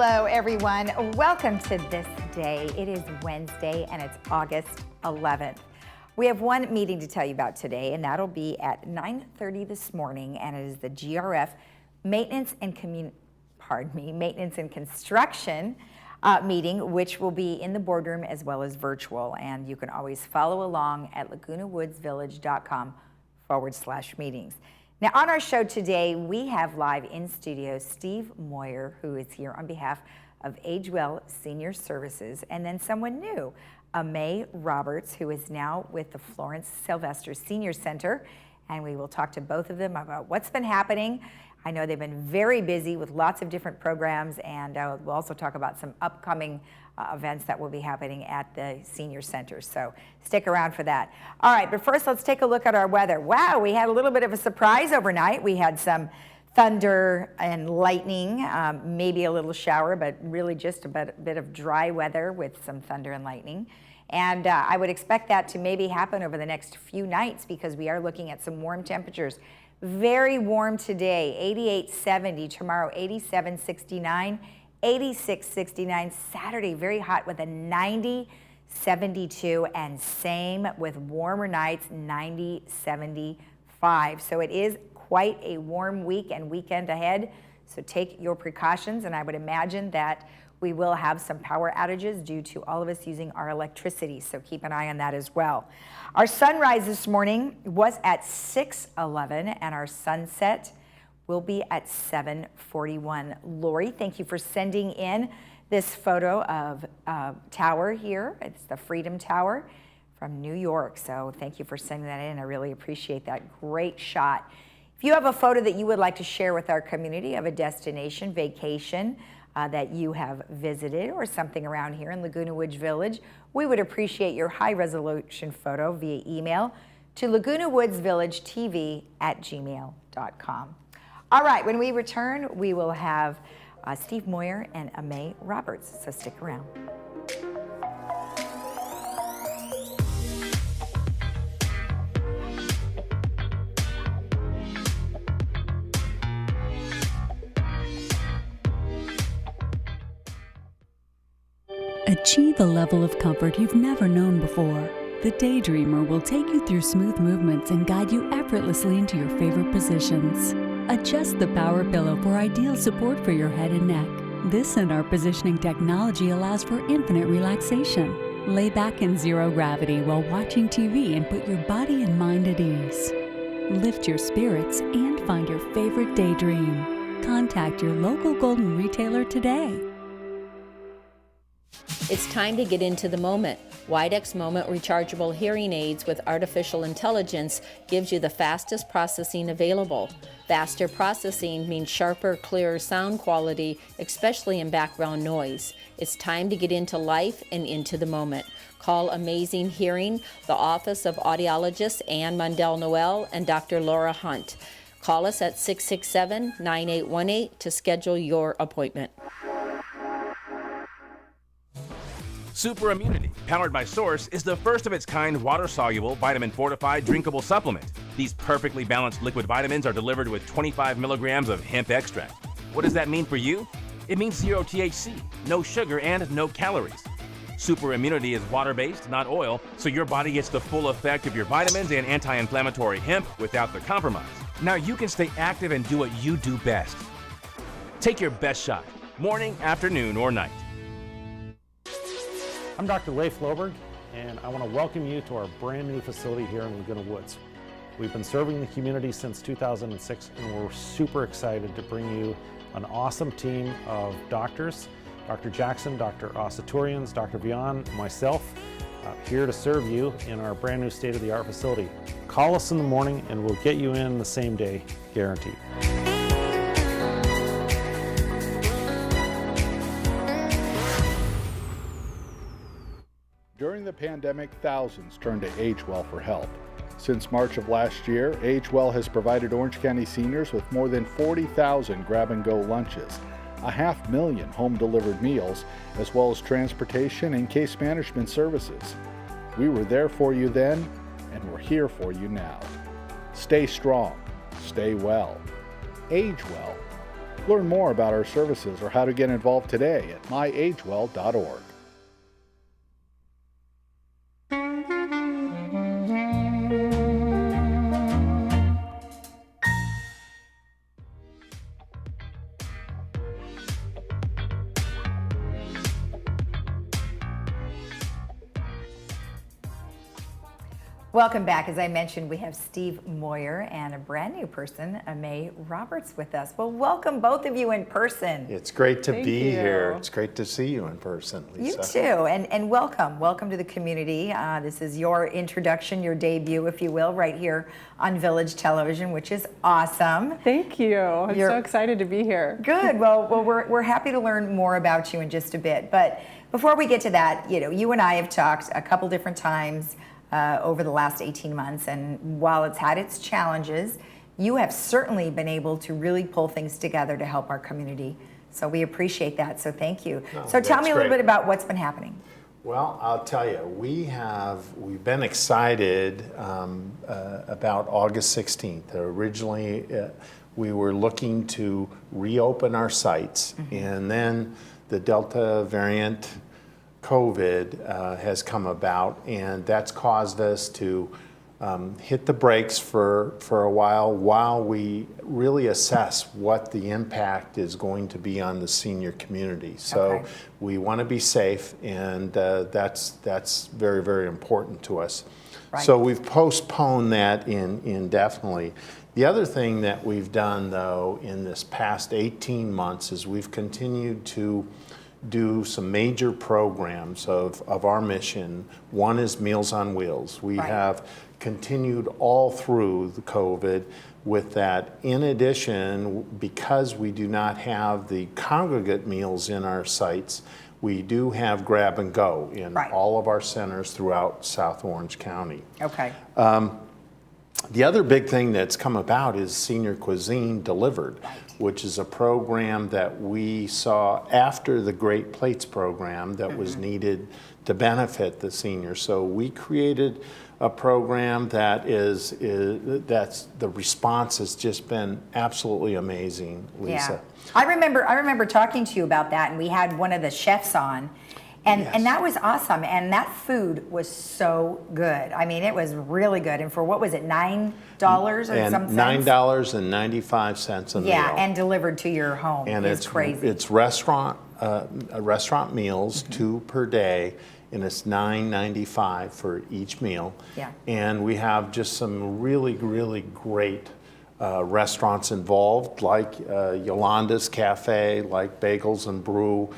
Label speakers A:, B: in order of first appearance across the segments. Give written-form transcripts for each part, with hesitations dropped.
A: Hello, everyone. Welcome to This Day. It is Wednesday, and it's August 11th. We have one meeting to tell you about today, and that'll be at 9:30 this morning, and it is the GRF Maintenance and Construction meeting, which will be in the boardroom as well as virtual. And you can always follow along at lagunawoodsvillage.com/meetings. Now, on our show today, we have live in studio Steve Moyer, who is here on behalf of Age Well Senior Services, and then someone new, Amay Roberts, who is now with the Florence Sylvester Senior Center. And we will talk to both of them about what's been happening. I know they've been very busy with lots of different programs, and we'll also talk about some upcoming events that will be happening at the senior center. So stick around for that. All right, but first let's take a look at our weather. Wow, we had a little bit of a surprise overnight. We had some thunder and lightning, maybe a little shower, but really just a bit of dry weather with some thunder and lightning. And I would expect that to maybe happen over the next few nights because we are looking at some warm temperatures. Very warm today, 88-70, tomorrow 87-69, 86-69, Saturday very hot with a 90-72, and same with warmer nights, 90-75. So it is quite a warm week and weekend ahead, so take your precautions, and I would imagine that we will have some power outages due to all of us using our electricity, so keep an eye on that as well. Our sunrise this morning was at 6:11, and our sunset will be at 7:41. Lori, thank you for sending in this photo of tower here. It's the Freedom Tower from New York, so thank you for sending that in. I really appreciate that. Great shot. If you have a photo that you would like to share with our community of a destination, vacation, that you have visited or something around here in Laguna Woods Village, we would appreciate your high-resolution photo via email to lagunawoodsvillagetv@gmail.com. All right, when we return, we will have Steve Moyer and Amay Roberts, so stick around.
B: Achieve a level of comfort you've never known before. The Daydreamer will take you through smooth movements and guide you effortlessly into your favorite positions. Adjust the power pillow for ideal support for your head and neck. This and our positioning technology allows for infinite relaxation. Lay back in zero gravity while watching TV and put your body and mind at ease. Lift your spirits and find your favorite daydream. Contact your local Golden retailer today.
C: It's time to get into the moment. Widex Moment rechargeable hearing aids with artificial intelligence gives you the fastest processing available. Faster processing means sharper, clearer sound quality, especially in background noise. It's time to get into life and into the moment. Call Amazing Hearing, the office of audiologist Ann Mundell-Noel and Dr. Laura Hunt. Call us at 667-9818 to schedule your appointment.
D: Super Immunity, powered by Source, is the first of its kind water-soluble, vitamin-fortified, drinkable supplement. These perfectly balanced liquid vitamins are delivered with 25 milligrams of hemp extract. What does that mean for you? It means 0 THC, no sugar, and no calories. Super Immunity is water-based, not oil, so your body gets the full effect of your vitamins and anti-inflammatory hemp without the compromise. Now you can stay active and do what you do best. Take your best shot, morning, afternoon, or night.
E: I'm Dr. Leif Loberg, and I want to welcome you to our brand new facility here in Laguna Woods. We've been serving the community since 2006, and we're super excited to bring you an awesome team of doctors, Dr. Jackson, Dr. Asaturians, Dr. Vian, myself, here to serve you in our brand new state-of-the-art facility. Call us in the morning and we'll get you in the same day, guaranteed.
F: During the pandemic, thousands turned to Age Well for help. Since March of last year, Age Well has provided Orange County seniors with more than 40,000 grab-and-go lunches, 500,000 home-delivered meals, as well as transportation and case management services. We were there for you then, and we're here for you now. Stay strong, stay well, age well, Learn more about our services or how to get involved today at myagewell.org.
A: Welcome back. As I mentioned, we have Steve Moyer and a brand new person, Amay Roberts, with us. Well, welcome both of you in person.
G: It's great to
H: Thank
G: be
H: you.
G: here. It's great to see you in person,
A: You
G: Lisa.
A: too, and welcome to the community. This is your introduction, your debut, if you will, right here on Village Television, which is awesome.
H: Thank you. I'm
A: You're-
H: so excited to be here.
A: Good. Well, we're happy to learn more about you in just a bit. But before we get to that, you and I have talked a couple different times over the last 18 months, and while it's had its challenges, you have certainly been able to really pull things together to help our community. So we appreciate that. So thank you. So tell
G: that's
A: me a little
G: great.
A: bit about what's been happening.
G: Well, I'll tell you, we've been excited about August 16th. Originally, we were looking to reopen our sites, and then the Delta variant COVID has come about, and that's caused us to hit the brakes for a while we really assess what the impact is going to be on the senior community. So
A: Okay.
G: we want to be safe, and that's very, very important to us.
A: Right.
G: So we've postponed that indefinitely. The other thing that we've done, though, in this past 18 months is we've continued to do some major programs of our mission. One is Meals on Wheels. We
A: Right.
G: have continued all through the COVID with that. In addition, because we do not have the congregate meals in our sites, we do have grab and go in
A: Right.
G: all of our centers throughout South Orange County.
A: Okay.
G: The other big thing that's come about is Senior Cuisine Delivered, which is a program that we saw after the Great Plates program that was needed to benefit the seniors. So we created a program that's the response has just been absolutely amazing, Lisa.
A: Yeah. I remember talking to you about that, and we had one of the chefs on. And that was awesome, and that food was so good. I mean, it was really good. And for what was it, $9 or something?
G: $9.95 a meal.
A: Yeah, and delivered to your home.
G: And
A: it's crazy.
G: It's restaurant meals, 2 per day, and it's $9.95 for each meal.
A: Yeah.
G: And we have just some really, really great restaurants involved, like Yolanda's Cafe, like Bagels and Brew,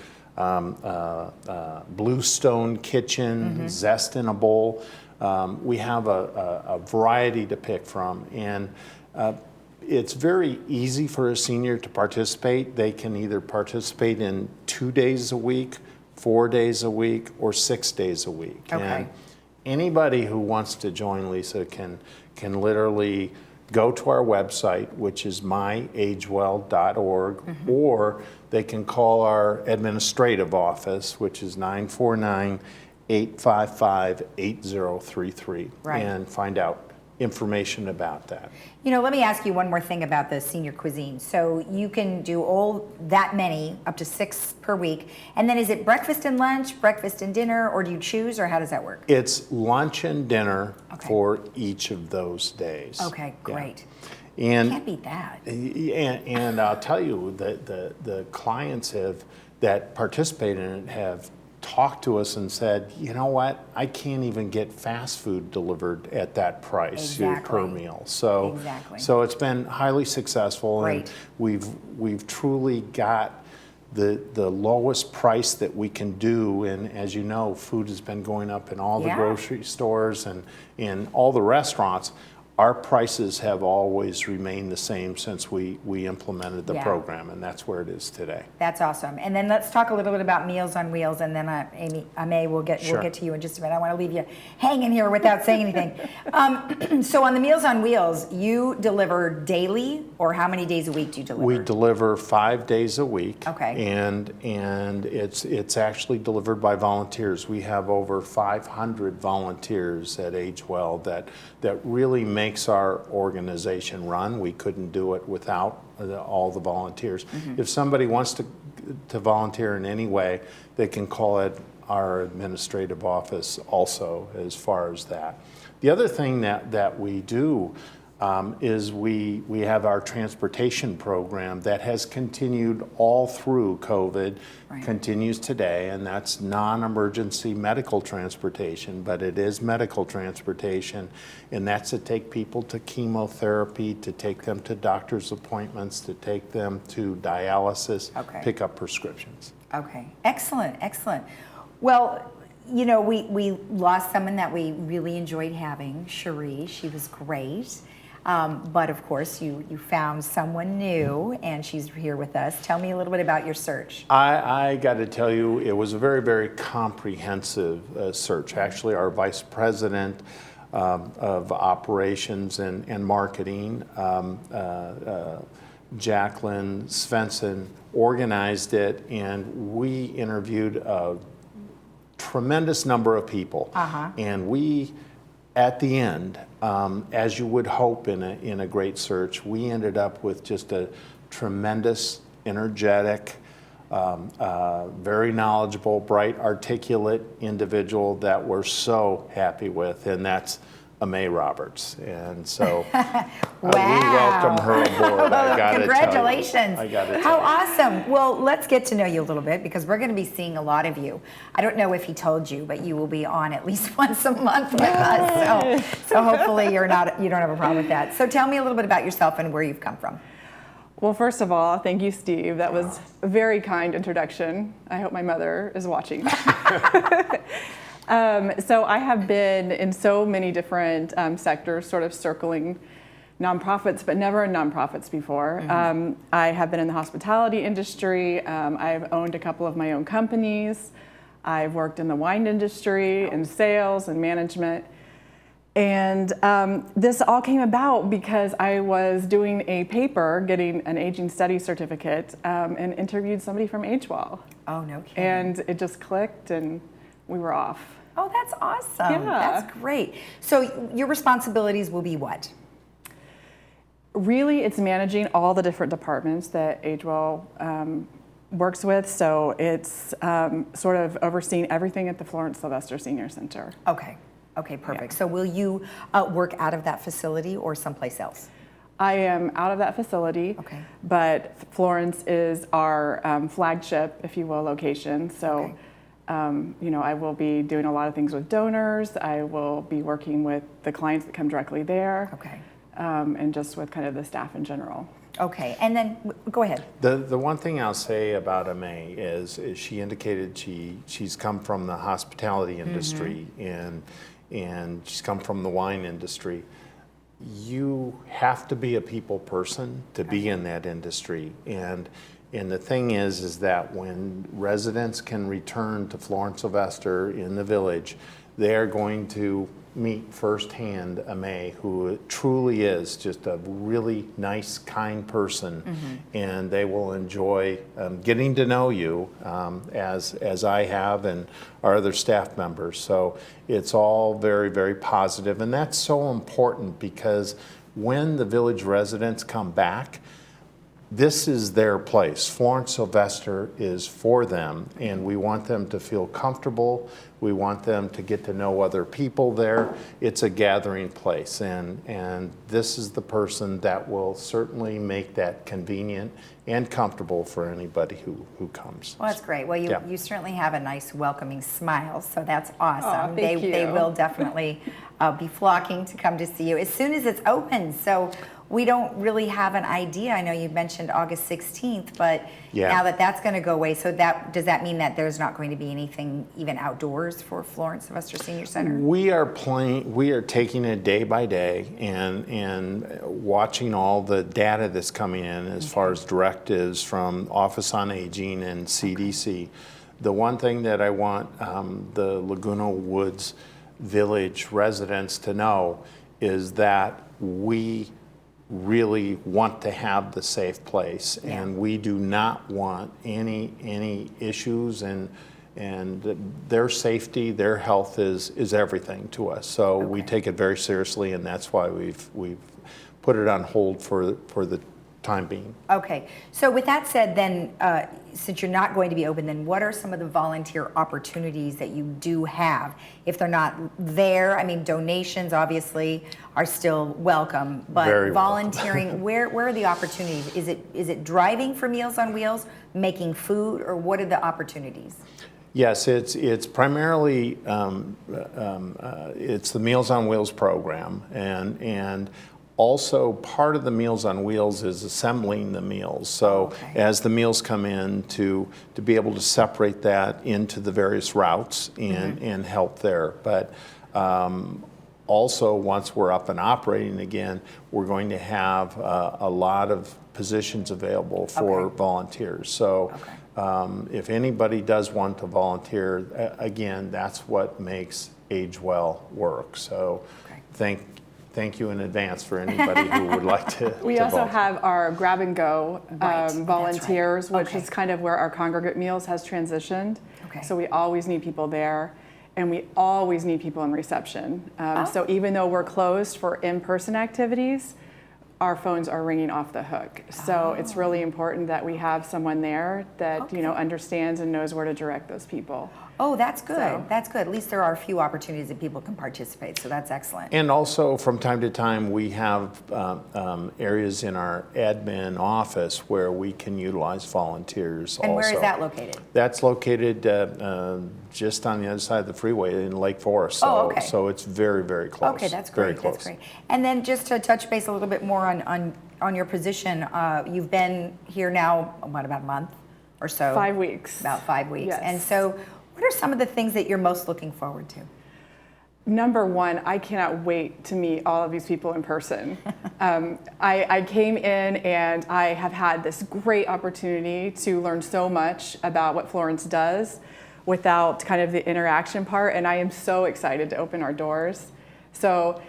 G: Bluestone Kitchen, Zest in a Bowl. We have a variety to pick from, and it's very easy for a senior to participate. They can either participate in 2 days a week, 4 days a week, or 6 days a week.
A: Okay.
G: And anybody who wants to join, Lisa, can literally go to our website, which is myagewell.org, or they can call our administrative office, which is 949-855-8033,
A: Right.
G: and find out information about that.
A: Let me ask you one more thing about the senior cuisine. So you can do all that many, up to 6 per week. And then is it breakfast and lunch, breakfast and dinner, or do you choose, or how does that work?
G: It's lunch and dinner
A: Okay.
G: for each of those days.
A: Okay,
G: Yeah.
A: great.
G: And
A: Can't beat that.
G: And I'll tell you that the clients that participate in it have talked to us and said, you know what, I can't even get fast food delivered at that price per
A: Exactly.
G: meal. So
A: Exactly.
G: so it's been highly successful,
A: Great.
G: and we've truly got the lowest price that we can do. And as you know, food has been going up in all the
A: Yeah.
G: grocery stores and in all the restaurants. Our prices have always remained the same since we implemented the
A: Yeah.
G: program, and that's where it is today.
A: That's awesome. And then let's talk a little bit about Meals on Wheels, and then Amay, we'll get to you in just a minute. I want to leave you hanging here without saying anything. So on the Meals on Wheels, you deliver daily, or how many days a week do you deliver?
G: We deliver 5 days a week.
A: Okay.
G: And it's actually delivered by volunteers. We have over 500 volunteers at Agewell that really make makes our organization run. We couldn't do it without all the volunteers. If somebody wants to volunteer in any way, they can call it our administrative office also as far as that. The other thing that we do is we have our transportation program that has continued all through COVID, continues today, and that's non-emergency medical transportation, but it is medical transportation, and that's to take people to chemotherapy, to take them to doctor's appointments, to take them to dialysis, pick up prescriptions.
A: Okay, excellent, excellent. Well, you know, we lost someone that we really enjoyed having, Cherie. She was great. But of course, you found someone new, and she's here with us. Tell me a little bit about your search.
G: I got to tell you, it was a very, very comprehensive search. Actually, our vice president of operations and marketing, Jacqueline Svensson, organized it, and we interviewed a tremendous number of people. And we, at the end, as you would hope in a great search, we ended up with just a tremendous, energetic, very knowledgeable, bright, articulate individual that we're so happy with, and that's Amay Roberts. And so we welcome her aboard. I got to
A: Congratulations.
G: tell you. I got to
A: How
G: tell you.
A: awesome. Well, let's get to know you a little bit, because we're going to be seeing a lot of you. I don't know if he told you, but you will be on at least once a month with us. So hopefully you don't have a problem with that. So tell me a little bit about yourself and where you've come from.
H: Well, first of all, thank you, Steve. That was a very kind introduction. I hope my mother is watching. So I have been in so many different sectors, sort of circling nonprofits, but never in nonprofits before. I have been in the hospitality industry. I've owned a couple of my own companies. I've worked in the wine industry, in sales and management. And this all came about because I was doing a paper, getting an aging study certificate, and interviewed somebody from AgeWell.
A: Oh, no kidding.
H: And it just clicked, and we were off.
A: Oh, that's awesome.
H: Yeah.
A: That's great. So your responsibilities will be what?
H: Really, it's managing all the different departments that AgeWell works with. So it's sort of overseeing everything at the Florence Sylvester Senior Center.
A: Okay. Okay, perfect. Yeah. So will you work out of that facility or someplace else?
H: I am out of that facility, but Florence is our flagship, if you will, location. So, you know, I will be doing a lot of things with donors. I will be working with the clients that come directly there, and just with kind of the staff in general.
A: Okay, and then go ahead.
G: The one thing I'll say about Amay is she indicated she's come from the hospitality industry and she's come from the wine industry. You have to be a people person to be in that industry, and the thing is that when residents can return to Florence Sylvester in the village, they are going to meet firsthand Amay, who truly is just a really nice, kind person, and they will enjoy getting to know you as I have and our other staff members. So it's all very, very positive, and that's so important because when the village residents come back, this is their place. Florence Sylvester is for them, and we want them to feel comfortable. We want them to get to know other people there. It's a gathering place, and this is the person that will certainly make that convenient and comfortable for anybody who comes.
A: Well, that's great. Well, you certainly have a nice, welcoming smile, so that's awesome.
H: Oh, thank you.
A: They will definitely be flocking to come to see you as soon as it's open. So we don't really have an idea. I know you mentioned August 16th, but now that that's going to go away, so does that mean that there's not going to be anything even outdoors for Florence Sylvester Senior Center?
G: We are taking it day by day and watching all the data that's coming in as far as directives from Office on Aging and CDC. The one thing that I want the Laguna Woods Village residents to know is that we really want to have the safe place, and we do not want any issues, and their safety, their health is everything to us. So we take it very seriously, and that's why we've put it on hold for the time being.
A: Okay, so with that said, then since you're not going to be open, then what are some of the volunteer opportunities that you do have? If they're not there, I mean, donations obviously are still welcome, but
G: Very
A: volunteering, where are the opportunities? Is it driving for Meals on Wheels, making food, or what are the opportunities?
G: Yes, it's primarily it's the Meals on Wheels program, and also part of the Meals on Wheels is assembling the meals. So as the meals come in, to be able to separate that into the various routes and help there. But also, once we're up and operating again, we're going to have a lot of positions available for volunteers. So if anybody does want to volunteer, again, that's what makes Age Well work. So thank you in advance for anybody who would like to.
H: We also have our grab and go volunteers, which is kind of where our congregate meals has transitioned. So we always need people there, and we always need people in reception. So even though we're closed for in-person activities, our phones are ringing off the hook. So it's really important that we have someone there that understands and knows where to direct those people.
A: Oh, that's good. That's good. At least there are a few opportunities that people can participate, so that's excellent.
G: And also, from time to time, we have areas in our admin office where we can utilize volunteers.
A: And where is that located?
G: That's located just on the other side of the freeway in Lake Forest. So, so it's very, very close.
A: Okay, that's great.
G: Very close.
A: That's great. And then just to touch base a little bit more on your position, you've been here now, what, about a month or so?
H: 5 weeks.
A: About 5 weeks.
H: Yes.
A: And so what are some of the things that you're most looking forward to?
H: Number one, I cannot wait to meet all of these people in person. I came in and I have had this great opportunity to learn so much about what Florence does without kind of the interaction part, and I am so excited to open our doors. So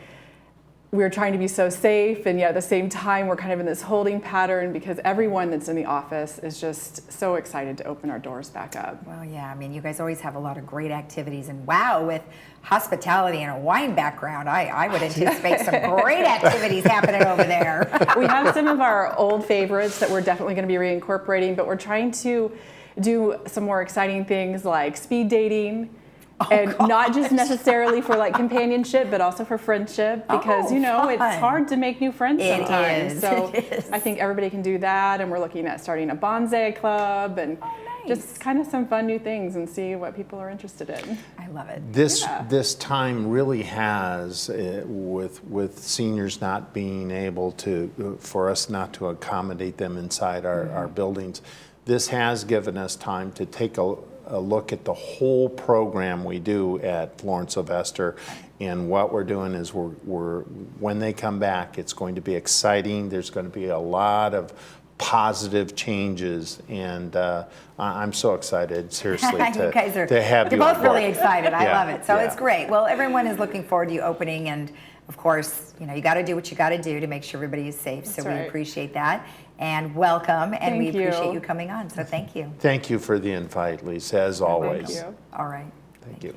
H: we're trying to be so safe, and yet at the same time we're kind of in this holding pattern because everyone that's in the office is just so excited to open our doors back up.
A: Well, yeah, I mean, you guys always have a lot of great activities, and wow, with hospitality and a wine background, I would anticipate some great activities happening over there.
H: We have some of our old favorites that we're definitely going to be reincorporating, but we're trying to do some more exciting things like speed dating. Not just necessarily for like companionship, but also for friendship, because it's hard to make new friends sometimes. So I think everybody can do that, and we're looking at starting a bonsai club and just kind of some fun new things and see what people are interested in.
A: I love it.
G: This time really has, with seniors not being able to, for us not to accommodate them inside our buildings, this has given us time to take a look at the whole program we do at Florence Sylvester, and what we're doing is when they come back, it's going to be exciting. There's going to be a lot of positive changes, and I'm so excited, seriously, to have you
A: You're both
G: on board.
A: really excited. I love it. So it's great. Well, everyone is looking forward to you opening, and of course, you got to do what you got to do to make sure everybody is safe. So we appreciate that. And welcome, and we appreciate you coming on, so thank you.
G: Thank you for the invite, Lisa, as always.
H: Thank you.
A: All right.
G: Thank you.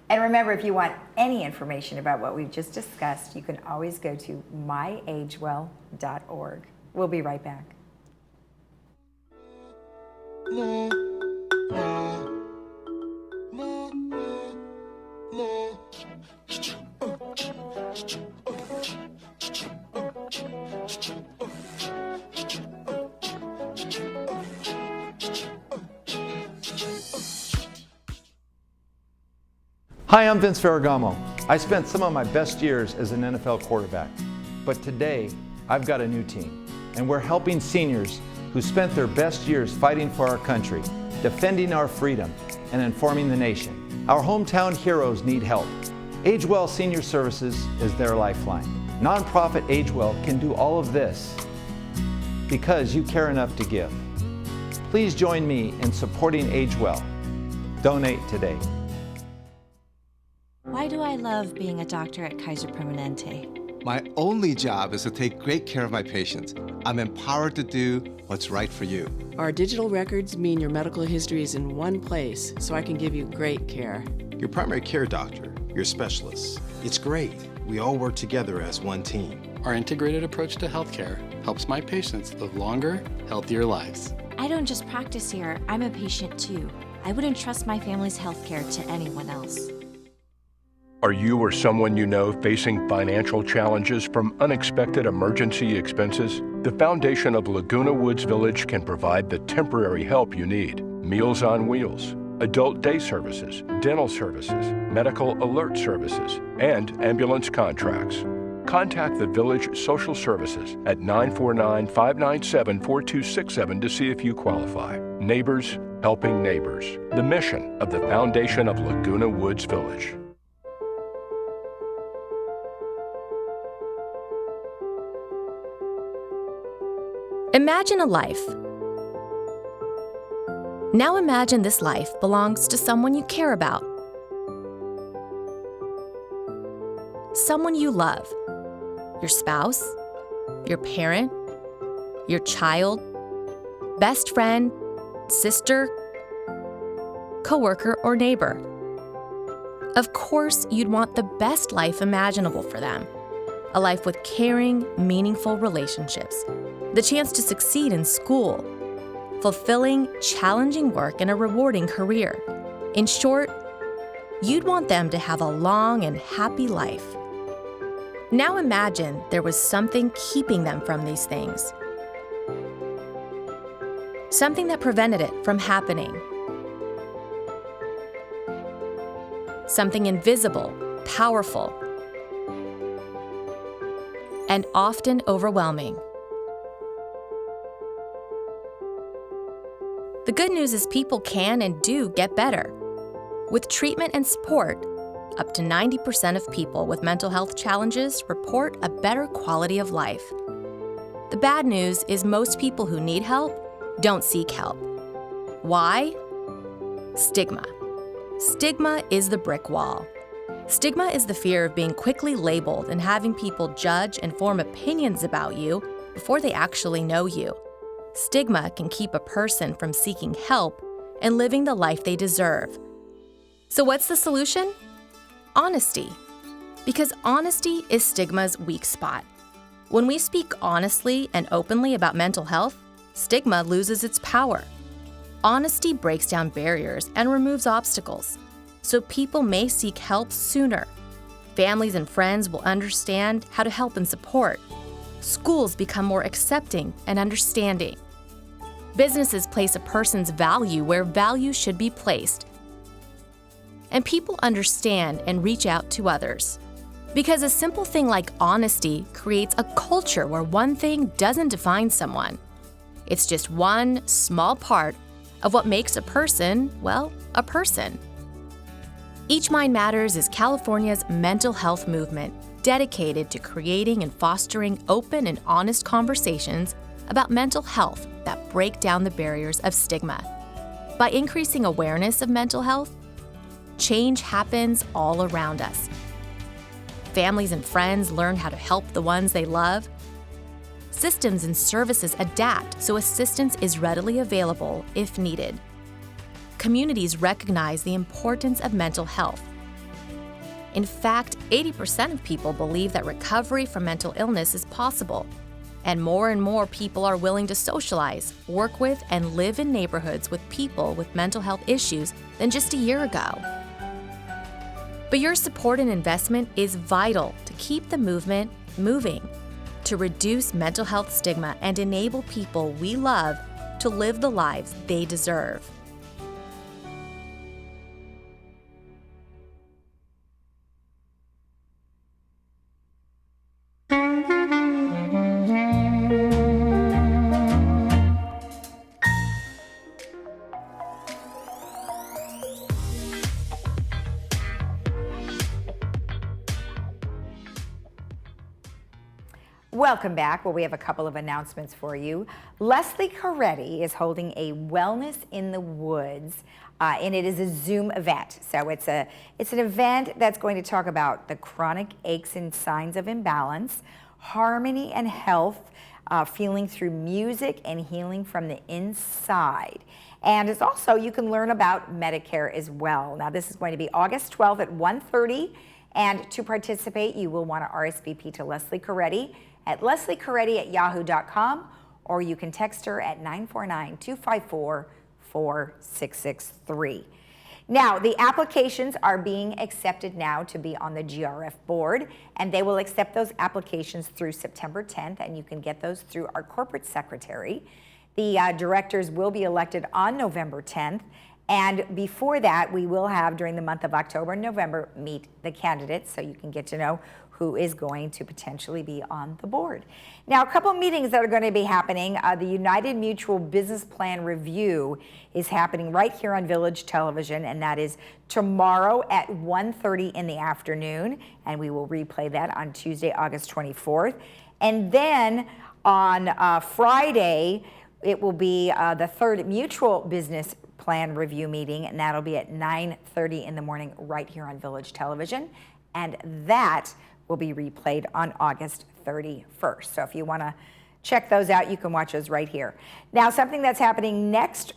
A: And remember, if you want any information about what we've just discussed, you can always go to myagewell.org. We'll be right back.
I: Hi, I'm Vince Ferragamo. I spent some of my best years as an NFL quarterback, but today I've got a new team, and we're helping seniors who spent their best years fighting for our country, defending our freedom, and informing the nation. Our hometown heroes need help. Age Well Senior Services is their lifeline. Nonprofit Age Well can do all of this because you care enough to give. Please join me in supporting Age Well. Donate today.
J: Why do I love being a doctor at Kaiser Permanente? My only job is to take great care of my patients. I'm empowered to do what's right for you.
K: Our digital records mean your medical history is in one place, so I can give you great care.
L: Your primary care doctor, your specialists. It's great. We all work together as one team.
M: Our integrated approach to healthcare helps my patients live longer, healthier lives.
N: I don't just practice here, I'm a patient too. I wouldn't trust my family's healthcare to anyone else.
O: Are you or someone you know facing financial challenges from unexpected emergency expenses? The foundation of Laguna Woods Village can provide the temporary help you need. Meals on Wheels, adult day services, dental services, medical alert services, and ambulance contracts. Contact the Village Social Services at 949-597-4267 to see if you qualify. Neighbors helping neighbors. The mission of the foundation of Laguna Woods Village.
P: Imagine a life. Now imagine this life belongs to someone you care about. Someone you love. Your spouse, your parent, your child, best friend, sister, coworker, or neighbor. Of course, you'd want the best life imaginable for them. A life with caring, meaningful relationships. The chance to succeed in school. Fulfilling, challenging work and a rewarding career. In short, you'd want them to have a long and happy life. Now imagine there was something keeping them from these things. Something that prevented it from happening. Something invisible, powerful, and often overwhelming. The good news is people can and do get better. With treatment and support, up to 90% of people with mental health challenges report a better quality of life. The bad news is most people who need help don't seek help. Why? Stigma. Stigma is the brick wall. Stigma is the fear of being quickly labeled and having people judge and form opinions about you before they actually know you. Stigma can keep a person from seeking help and living the life they deserve. So what's the solution? Honesty. Because honesty is stigma's weak spot. When we speak honestly and openly about mental health, stigma loses its power. Honesty breaks down barriers and removes obstacles, so people may seek help sooner. Families and friends will understand how to help and support. Schools become more accepting and understanding. Businesses place a person's value where value should be placed. And people understand and reach out to others. Because a simple thing like honesty creates a culture where one thing doesn't define someone. It's just one small part of what makes a person, well, a person. Each Mind Matters is California's mental health movement dedicated to creating and fostering open and honest conversations about mental health that break down the barriers of stigma. By increasing awareness of mental health, change happens all around us. Families and friends learn how to help the ones they love. Systems and services adapt so assistance is readily available if needed. Communities recognize the importance of mental health. In fact, 80% of people believe that recovery from mental illness is possible, and more people are willing to socialize, work with, and live in neighborhoods with people with mental health issues than just a year ago. But your support and investment is vital to keep the movement moving, to reduce mental health stigma and enable people we love to live the lives they deserve.
A: Welcome back. Well, we have a couple of announcements for you. Leslie Coretti is holding a Wellness in the Woods, and it is a Zoom event. So it's an event that's going to talk about the chronic aches and signs of imbalance, harmony and health, feeling through music and healing from the inside. And it's also, you can learn about Medicare as well. Now, this is going to be August 12th at 1:30. And to participate, you will want to RSVP to Leslie Coretti at lesliecoretti@yahoo.com, or you can text her at 949-254-4663. Now, the applications are being accepted now to be on the GRF board, and they will accept those applications through September 10th, and you can get those through our corporate secretary. The directors will be elected on November 10th, and before that, we will have, during the month of October and November, meet the candidates, so you can get to know who is going to potentially be on the board. Now, a couple of meetings that are going to be happening. The United Mutual Business Plan Review is happening right here on Village Television, and that is tomorrow at 1:30 in the afternoon, and we will replay that on Tuesday, August 24th. And then on Friday, it will be the third Mutual Business Plan Review meeting, and that'll be at 9:30 in the morning right here on Village Television, and that will be replayed on August 31st. So if you want to check those out, you can watch those right here. Now, something that's happening next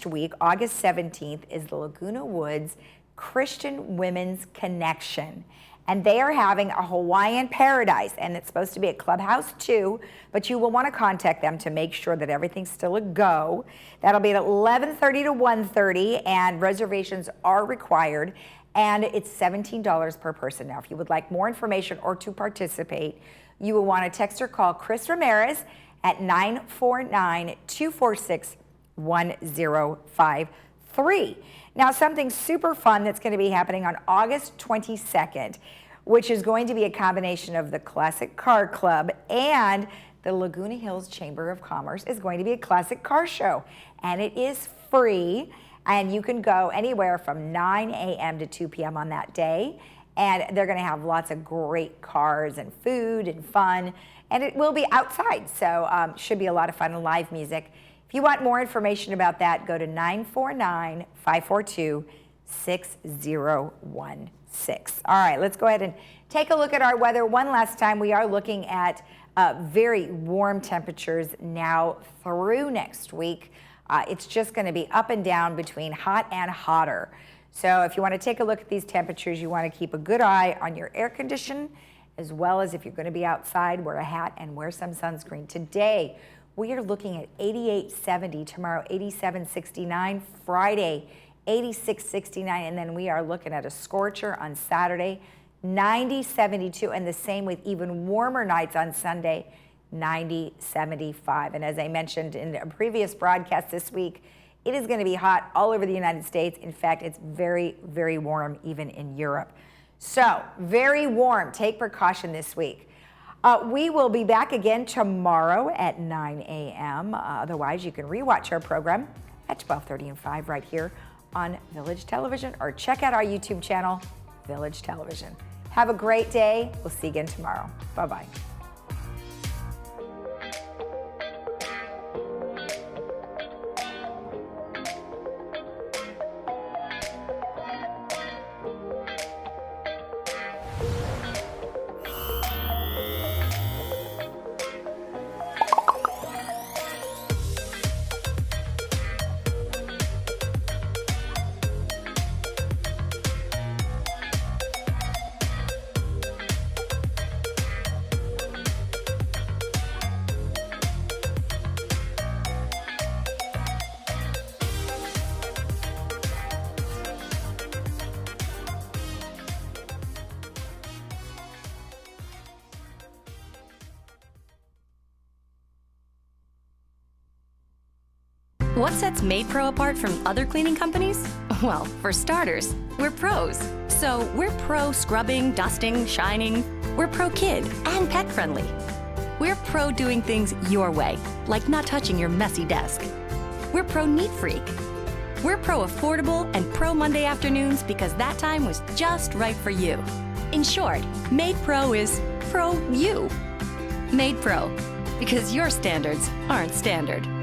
A: week, August 17th, is the Laguna Woods Christian Women's Connection. And they are having a Hawaiian Paradise, and it's supposed to be at Clubhouse 2, but you will want to contact them to make sure that everything's still a go. That'll be at 11:30 to 1:30, and reservations are required, and it's $17 per person. Now, if you would like more information or to participate, you will want to text or call Chris Ramirez at 949-246-1053. Now, something super fun that's going to be happening on August 22nd, which is going to be a combination of the Classic Car Club and the Laguna Hills Chamber of Commerce is going to be a classic car show, and it is free, and you can go anywhere from 9 a.m. to 2 p.m. on that day, and they're going to have lots of great cars and food and fun, and it will be outside, so should be a lot of fun and live music. If you want more information about that, go to 949-542-6016. All right, let's go ahead and take a look at our weather one last time. We are looking at very warm temperatures now through next week. It's just going to be up and down between hot and hotter. So if you want to take a look at these temperatures, you want to keep a good eye on your air condition, as well as if you're going to be outside, wear a hat and wear some sunscreen. Today, we are looking at 88-70, tomorrow 87-69, Friday 86-69, and then we are looking at a scorcher on Saturday, 90-72, and the same with even warmer nights on Sunday, 90-75. And as I mentioned in a previous broadcast this week, it is going to be hot all over the United States. In fact, it's very, very warm even in Europe. So, very warm. Take precaution this week. We will be back again tomorrow at 9 a.m. Otherwise, you can rewatch our program at 12:30 and 5 right here on Village Television, or check out our YouTube channel, Village Television. Have a great day. We'll see you again tomorrow. Bye-bye.
P: What sets Madepro apart from other cleaning companies? Well, for starters, we're pros. So we're pro scrubbing, dusting, shining. We're pro kid and pet friendly. We're pro doing things your way, like not touching your messy desk. We're pro neat freak. We're pro affordable and pro Monday afternoons because that time was just right for you. In short, Madepro is pro you.
B: Madepro, because your standards aren't standard.